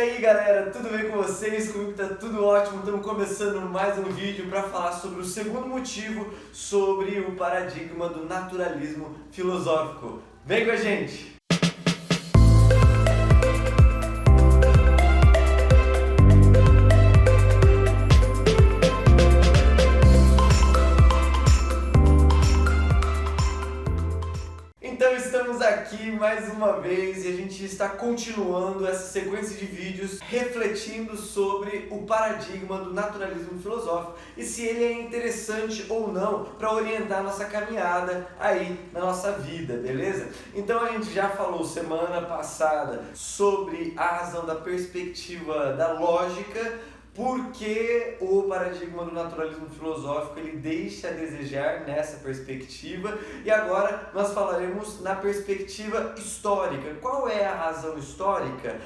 aí galera, tudo bem com vocês? Comigo tá tudo ótimo, estamos começando mais um vídeo para falar sobre o segundo motivo sobre o paradigma do naturalismo filosófico. Vem com a gente! Então estamos aqui mais uma vez e a gente está continuando essa sequência de vídeos refletindo sobre o paradigma do naturalismo filosófico e se ele é interessante ou não para orientar a nossa caminhada aí na nossa vida, beleza? Então a gente já falou semana passada sobre a razão da perspectiva da lógica, porque o paradigma do naturalismo filosófico ele deixa a desejar nessa perspectiva, e agora nós falaremos na perspectiva histórica. Qual é a razão histórica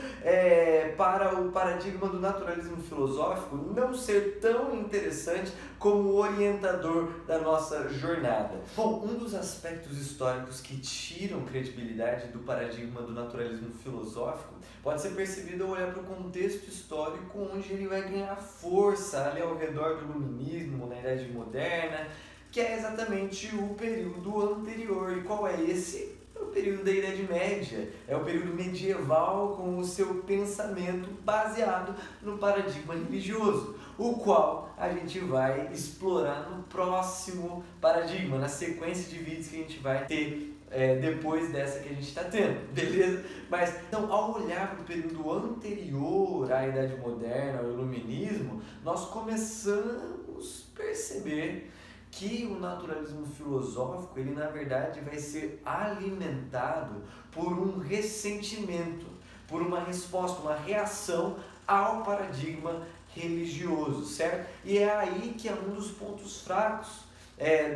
para o paradigma do naturalismo filosófico não ser tão interessante como orientador da nossa jornada? Bom, um dos aspectos históricos que tiram credibilidade do paradigma do naturalismo filosófico pode ser percebido ao olhar para o contexto histórico onde ele vai ganhar força ali ao redor do iluminismo, na Idade Moderna, que é exatamente o período anterior. E qual é esse? É o período da Idade Média, é o período medieval com o seu pensamento baseado no paradigma religioso, o qual a gente vai explorar no próximo paradigma, na sequência de vídeos que a gente vai ter depois dessa que a gente está tendo, beleza? Mas, então, ao olhar para o período anterior à Idade Moderna, ao Iluminismo, nós começamos a perceber que o naturalismo filosófico, ele na verdade vai ser alimentado por um ressentimento, por uma resposta, uma reação ao paradigma religioso, certo? E é aí que é um dos pontos fracos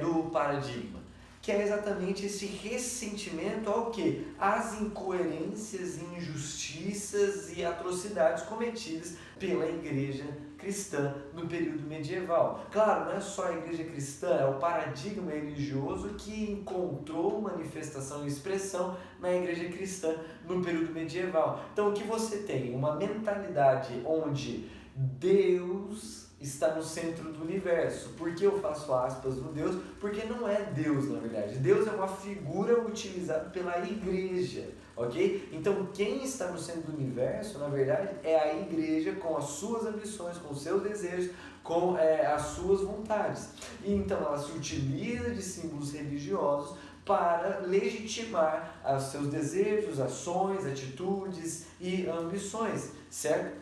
do paradigma, que é exatamente esse ressentimento ao quê? Às incoerências, injustiças e atrocidades cometidas pela igreja cristã no período medieval. Claro, não é só a igreja cristã, é o paradigma religioso que encontrou manifestação e expressão na igreja cristã no período medieval. Então o que você tem? Uma mentalidade onde Deus está no centro do universo. Por que eu faço aspas no Deus? Porque não é Deus, na verdade. Deus é uma figura utilizada pela igreja, ok? Então, quem está no centro do universo, na verdade, é a igreja com as suas ambições, com os seus desejos, com as suas vontades. E, então, ela se utiliza de símbolos religiosos para legitimar os seus desejos, ações, atitudes e ambições, certo?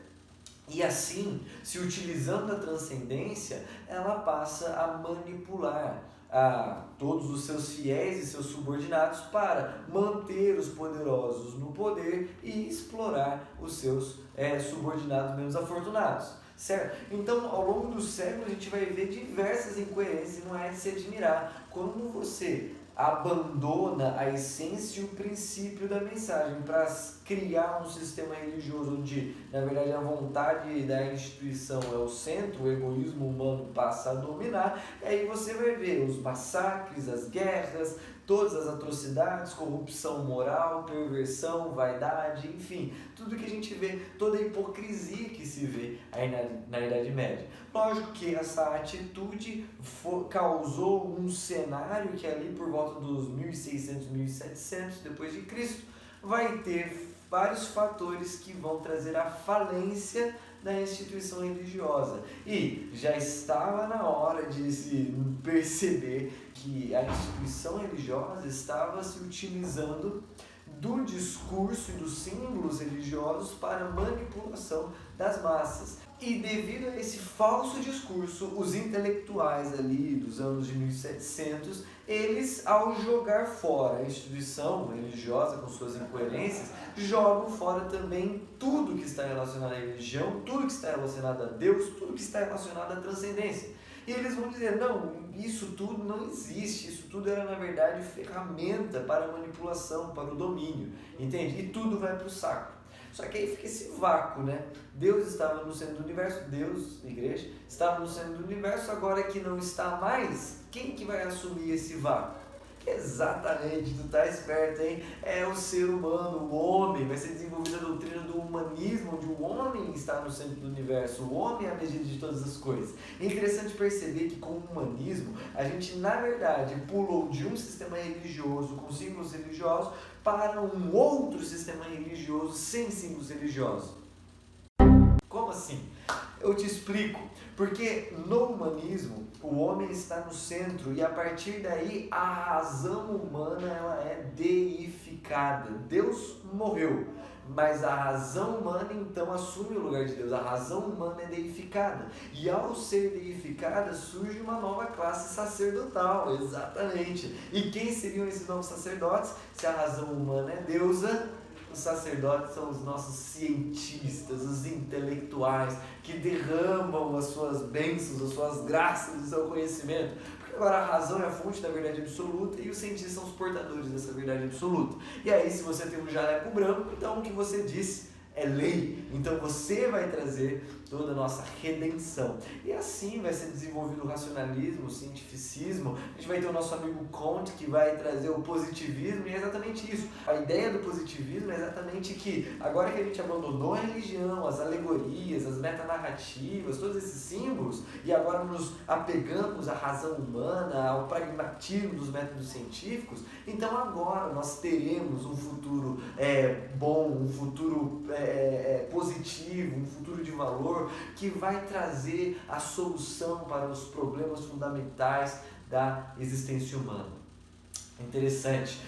E assim, se utilizando da transcendência, ela passa a manipular todos os seus fiéis e seus subordinados para manter os poderosos no poder e explorar os seus subordinados menos afortunados, certo? Então, ao longo do século, a gente vai ver diversas incoerências e não é de se admirar. Quando você abandona a essência e o princípio da mensagem para criar um sistema religioso onde, na verdade, a vontade da instituição é o centro, o egoísmo humano passa a dominar, e aí você vai ver os massacres, as guerras, todas as atrocidades, corrupção moral, perversão, vaidade, enfim, tudo que a gente vê, toda a hipocrisia que se vê aí na Idade Média. Lógico que essa atitude causou um cenário que ali por volta dos 1600, 1700 depois de Cristo vai ter vários fatores que vão trazer a falência da instituição religiosa. E já estava na hora de se perceber que a instituição religiosa estava se utilizando do discurso e dos símbolos religiosos para manipulação das massas. E devido a esse falso discurso, os intelectuais ali dos anos de 1700, eles, ao jogar fora a instituição religiosa com suas incoerências, jogam fora também tudo que está relacionado à religião, tudo que está relacionado a Deus, tudo que está relacionado à transcendência. E eles vão dizer, não, isso tudo não existe, isso tudo era na verdade ferramenta para a manipulação, para o domínio, entende? E tudo vai para o saco. Só que aí fica esse vácuo, né? Deus estava no centro do universo, Deus, igreja, estava no centro do universo, agora que não está mais, quem que vai assumir esse vácuo? Exatamente, tu tá esperto, hein? É o ser humano, o homem, vai ser desenvolvida a doutrina do humanismo, onde o homem está no centro do universo, o homem é a medida de todas as coisas. É interessante perceber que com o humanismo, a gente na verdade pulou de um sistema religioso com símbolos religiosos para um outro sistema religioso sem símbolos religiosos. Como assim? Eu te explico. Porque no humanismo, o homem está no centro e a partir daí a razão humana ela é deificada. Deus morreu, mas a razão humana então assume o lugar de Deus. A razão humana é deificada. E ao ser deificada surge uma nova classe sacerdotal, exatamente. E quem seriam esses novos sacerdotes? Se a razão humana é deusa, os sacerdotes são os nossos cientistas, os intelectuais que derramam as suas bênçãos, as suas graças, o seu conhecimento. Porque agora a razão é a fonte da verdade absoluta e os cientistas são os portadores dessa verdade absoluta. E aí, se você tem um jaleco branco, então o que você disse é lei. Então você vai trazer toda a nossa redenção. E assim vai ser desenvolvido o racionalismo, o cientificismo. A gente vai ter o nosso amigo Comte que vai trazer o positivismo e é exatamente isso. A ideia do positivismo é exatamente que agora que a gente abandonou a religião, as alegorias, as metanarrativas, todos esses símbolos e agora nos apegamos à razão humana, ao pragmatismo dos métodos científicos, então agora nós teremos um futuro bom, um futuro positivo, um futuro de valor que vai trazer a solução para os problemas fundamentais da existência humana. Interessante.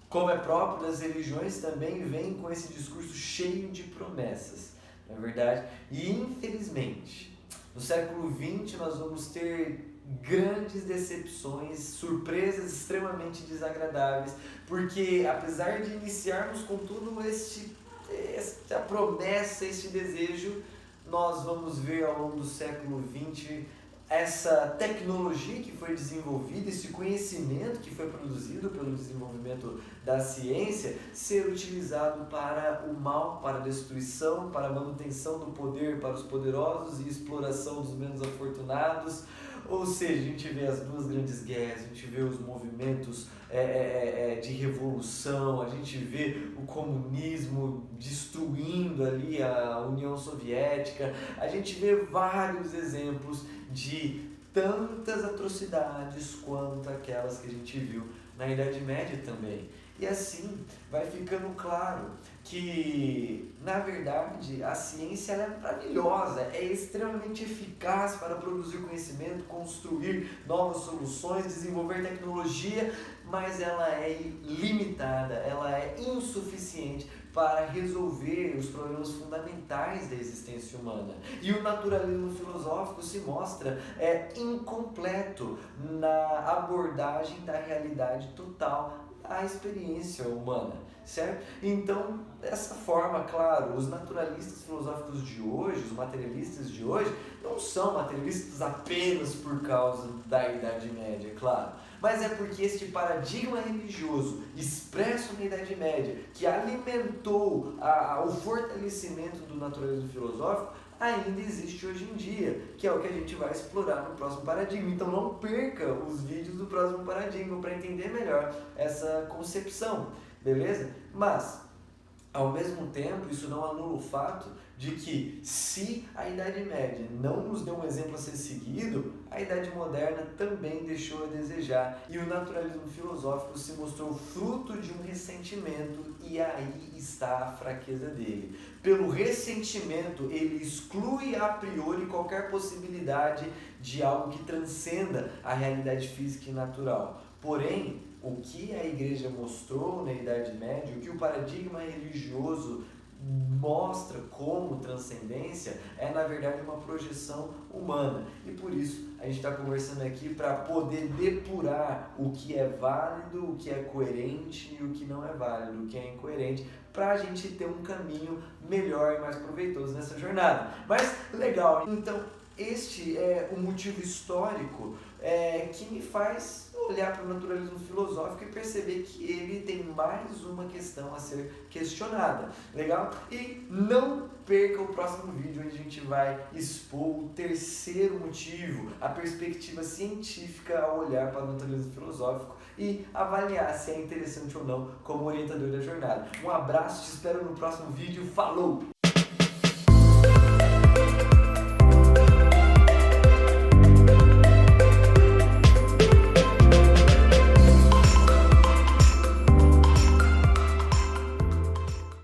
Como é próprio das religiões, também vem com esse discurso cheio de promessas, não é verdade? E infelizmente, no século XX nós vamos ter grandes decepções, surpresas extremamente desagradáveis, porque apesar de iniciarmos com tudo esta promessa, este desejo, nós vamos ver ao longo do século XX essa tecnologia que foi desenvolvida, esse conhecimento que foi produzido pelo desenvolvimento da ciência ser utilizado para o mal, para a destruição, para a manutenção do poder para os poderosos e exploração dos menos afortunados. Ou seja, a gente vê as duas grandes guerras, a gente vê os movimentos de revolução, a gente vê o comunismo destruindo ali a União Soviética, a gente vê vários exemplos de tantas atrocidades quanto aquelas que a gente viu na Idade Média também. E assim vai ficando claro que, na verdade, a ciência ela é maravilhosa, é extremamente eficaz para produzir conhecimento, construir novas soluções, desenvolver tecnologia, mas ela é limitada, ela é insuficiente para resolver os problemas fundamentais da existência humana. E o naturalismo filosófico se mostra incompleto na abordagem da realidade total a experiência humana, certo? Então, dessa forma, claro, os naturalistas filosóficos de hoje, os materialistas de hoje, não são materialistas apenas por causa da Idade Média, claro, mas é porque este paradigma religioso expresso na Idade Média, que alimentou o fortalecimento do naturalismo filosófico, ainda existe hoje em dia, que é o que a gente vai explorar no próximo paradigma. Então não perca os vídeos do próximo paradigma para entender melhor essa concepção, beleza? Mas, ao mesmo tempo, isso não anula o fato de que, se a Idade Média não nos deu um exemplo a ser seguido, a Idade Moderna também deixou a desejar. E o naturalismo filosófico se mostrou fruto de um ressentimento, e aí está a fraqueza dele. Pelo ressentimento, ele exclui a priori qualquer possibilidade de algo que transcenda a realidade física e natural. Porém, o que a Igreja mostrou na Idade Média, o que o paradigma religioso mostra como transcendência, é na verdade uma projeção humana. E por isso a gente está conversando aqui para poder depurar o que é válido, o que é coerente e o que não é válido, o que é incoerente, para a gente ter um caminho melhor e mais proveitoso nessa jornada. Mas legal, então este é o motivo histórico que me faz olhar para o naturalismo filosófico e perceber que ele tem mais uma questão a ser questionada. Legal? E não perca o próximo vídeo, onde a gente vai expor o terceiro motivo, a perspectiva científica ao olhar para o naturalismo filosófico e avaliar se é interessante ou não como orientador da jornada. Um abraço, te espero no próximo vídeo. Falou!